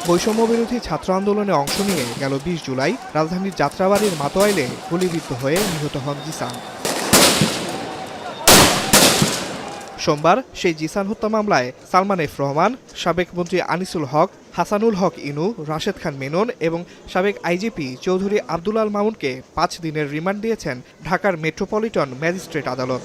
বৈষম্যবিরোধী ছাত্র আন্দোলনে অংশ নিয়ে গেল ২০ জুলাই রাজধানীর যাত্রাবাড়ির মাতোয়াইলে গুলিবিদ্ধ হয়ে নিহত হন জিসান। সোমবার সেই জিসান হত্যা মামলায় সালমান এফ রহমান, সাবেক মন্ত্রী আনিসুল হক, হাসানুল হক ইনু, রাশেদ খান মেনন এবং সাবেক আইজিপি চৌধুরী আব্দুল আল মামুনকে ৫ দিনের রিমান্ড দিয়েছেন ঢাকার মেট্রোপলিটন ম্যাজিস্ট্রেট আদালত।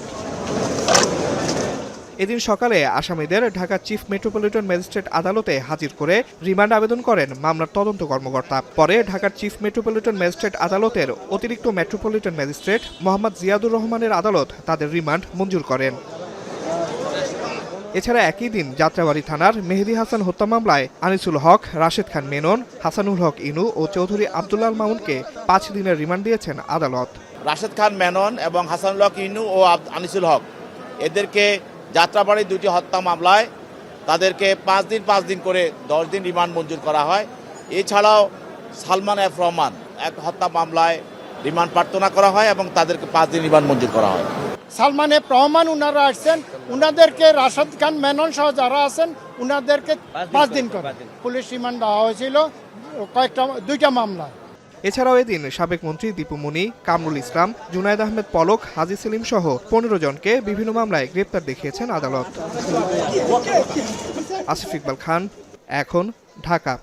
এদিন সকালে আসামিদের ঢাকা চিফ মেট্রোপলিটন ম্যাজিস্ট্রেট আদালতে হাজির করে রিমান্ড আবেদন করেন মামলার তদন্ত কর্মকর্তা। পরে ঢাকার চিফ মেট্রোপলিটন ম্যাজিস্ট্রেট আদালতের অতিরিক্ত মেট্রোপলিটন ম্যাজিস্ট্রেট মোহাম্মদ জিয়াদুর রহমানের আদালত তাদের রিমান্ড মঞ্জুর করেন। এছাড়া একই দিন যাত্রাবাড়ি থানার মেহেদী হাসান হত্যা মামলায় আনিসুল হক, রাশেদ খান মেনন, হাসানুল হক ইনু ও চৌধুরী আব্দুল আল মামুনকে ৫ দিনের রিমান্ড দিয়েছেন আদালত। রাশেদ খান মেনন এবং হাসানুল হক ইনু ও আনিসুল হক এদেরকে যাত্রাবাড়ি ২টি হত্যা মামলায় তাদেরকে ৫ দিন করে ১০ দিন রিমান্ড মঞ্জুর করা হয়। এছাড়াও সালমান এফ রহমান এক হত্যা মামলায় রিমান্ড প্রার্থনা করা হয় এবং তাদেরকে ৫ দিন রিমান্ড মঞ্জুর করা হয়। সালমান এফ রহমান উনারা আসছেন, উনাদেরকে রাশেদ খান মেনন সহ যারা আছেন উনাদেরকে ৫ দিন করে পুলিশ রিমান্ড দেওয়া হয়েছিল ২টা মামলা। এছাড়াও এদিন সাবেক মন্ত্রী দীপু মনি, কামরুল ইসলাম, জুনায়েদ আহমেদ পলক, হাজী সেলিম সহ ১৫ জনকে বিভিন্ন মামলায় গ্রেপ্তার দেখিয়েছেন আদালত। আসিফ ইকবাল খান, এখন, ঢাকা।